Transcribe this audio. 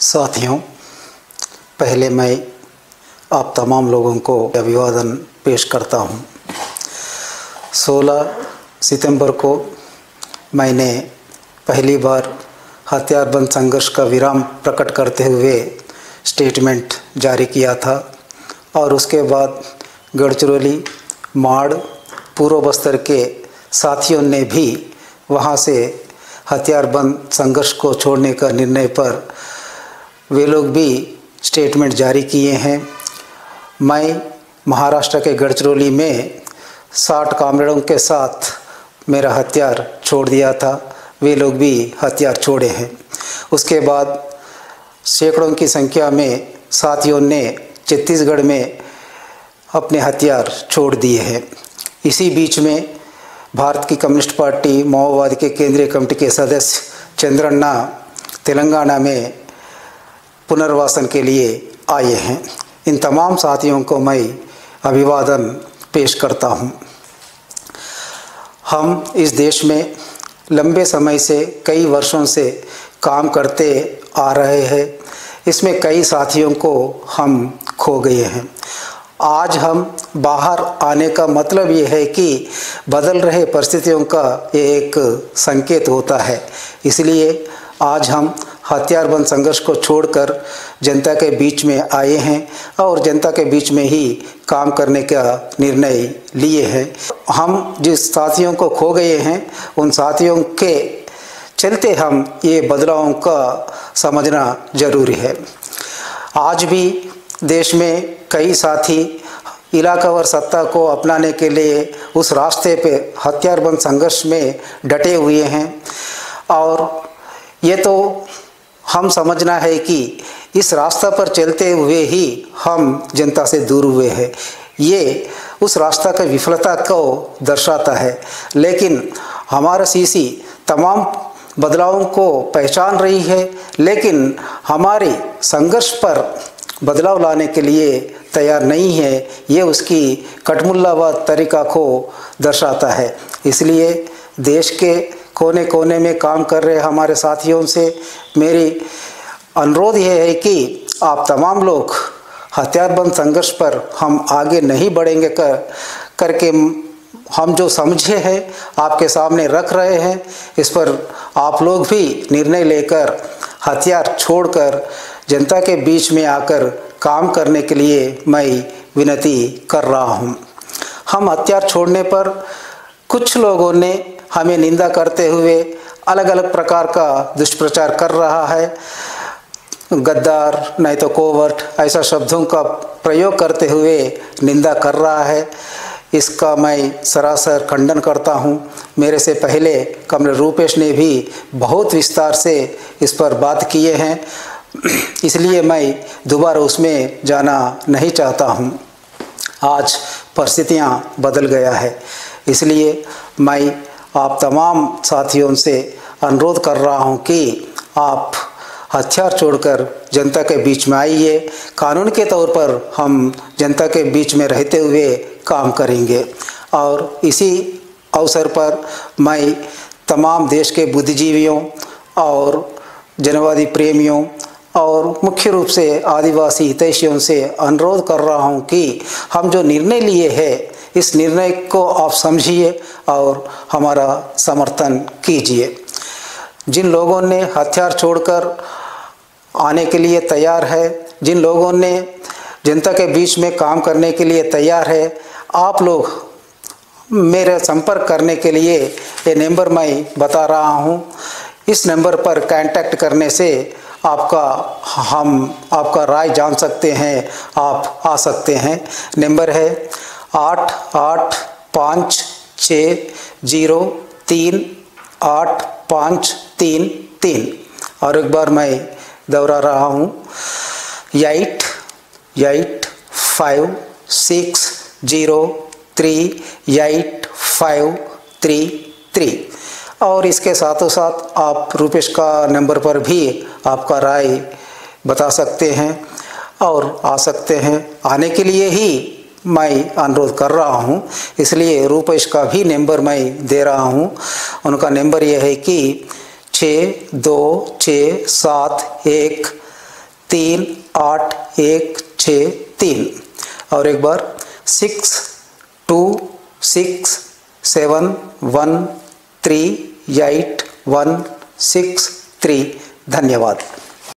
साथियों, पहले मैं आप तमाम लोगों को अभिवादन पेश करता हूं। 16 सितंबर को मैंने पहली बार हथियारबंद संघर्ष का विराम प्रकट करते हुए स्टेटमेंट जारी किया था और उसके बाद गढ़चिरौली, माड़, पूर्व बस्तर के साथियों ने भी वहां से हथियारबंद संघर्ष को छोड़ने का निर्णय पर वे लोग भी स्टेटमेंट जारी किए हैं। मैं महाराष्ट्र के गढ़चिरौली में 60 कामरेडों के साथ मेरा हथियार छोड़ दिया था, वे लोग भी हथियार छोड़े हैं। उसके बाद सैकड़ों की संख्या में साथियों ने छत्तीसगढ़ में अपने हथियार छोड़ दिए हैं। इसी बीच में भारत की कम्युनिस्ट पार्टी माओवादी के केंद्रीय कमेटी के सदस्य चंद्रन्ना तेलंगाना में पुनर्वासन के लिए आए हैं। इन तमाम साथियों को मैं अभिवादन पेश करता हूं। हम इस देश में लंबे समय से, कई वर्षों से काम करते आ रहे हैं। इसमें कई साथियों को हम खो गए हैं। आज हम बाहर आने का मतलब ये है कि बदल रहे परिस्थितियों का ये एक संकेत होता है। इसलिए आज हम हथियारबंद संघर्ष को छोड़कर जनता के बीच में आए हैं और जनता के बीच में ही काम करने का निर्णय लिए हैं। हम जिस साथियों को खो गए हैं उन साथियों के चलते हम ये बदलावों का समझना जरूरी है। आज भी देश में कई साथी इलाकावार सत्ता को अपनाने के लिए उस रास्ते पे हथियारबंद संघर्ष में डटे हुए हैं और ये तो हम समझना है कि इस रास्ता पर चलते हुए ही हम जनता से दूर हुए हैं। ये उस रास्ता की विफलता को दर्शाता है। लेकिन हमारा सीसी तमाम बदलावों को पहचान रही है, लेकिन हमारे संघर्ष पर बदलाव लाने के लिए तैयार नहीं है। ये उसकी कटमुल्लावाद तरीका को दर्शाता है। इसलिए देश के कोने कोने में काम कर रहे हमारे साथियों से मेरी अनुरोध ये है कि आप तमाम लोग हथियारबंद संघर्ष पर हम आगे नहीं बढ़ेंगे करके हम जो समझे हैं आपके सामने रख रहे हैं। इस पर आप लोग भी निर्णय लेकर हथियार छोड़कर जनता के बीच में आकर काम करने के लिए मैं विनती कर रहा हूं। हम हथियार छोड़ने पर कुछ लोगों ने हमें निंदा करते हुए अलग अलग प्रकार का दुष्प्रचार कर रहा है। गद्दार, नहीं तो कोवर्ट, ऐसा शब्दों का प्रयोग करते हुए निंदा कर रहा है। इसका मैं सरासर खंडन करता हूं। मेरे से पहले कमरेड रूपेश ने भी बहुत विस्तार से इस पर बात किए हैं, इसलिए मैं दोबारा उसमें जाना नहीं चाहता हूं। आज परिस्थितियां बदल गया है, इसलिए मैं आप तमाम साथियों से अनुरोध कर रहा हूं कि आप हथियार छोड़कर जनता के बीच में आइए। कानून के तौर पर हम जनता के बीच में रहते हुए काम करेंगे। और इसी अवसर पर मैं तमाम देश के बुद्धिजीवियों और जनवादी प्रेमियों और मुख्य रूप से आदिवासी हितैषियों से अनुरोध कर रहा हूं कि हम जो निर्णय लिए हैं इस निर्णय को आप समझिए और हमारा समर्थन कीजिए। जिन लोगों ने हथियार छोड़कर आने के लिए तैयार है, जिन लोगों ने जनता के बीच में काम करने के लिए तैयार है, आप लोग मेरे संपर्क करने के लिए ये नंबर मैं बता रहा हूँ। इस नंबर पर कांटेक्ट करने से हम आपका राय जान सकते हैं, आप आ सकते हैं। नंबर है 8856038533 और एक बार मैं दोहरा रहा हूँ 8856038533 और इसके साथों साथ आप रूपेश का नंबर पर भी आपका राय बता सकते हैं और आ सकते हैं। आने के लिए ही मैं अनुरोध कर रहा हूं, इसलिए रूपेश का भी नंबर मैं दे रहा हूं। उनका नंबर यह है कि 6267 6281663 और एक बार 6267138163। धन्यवाद।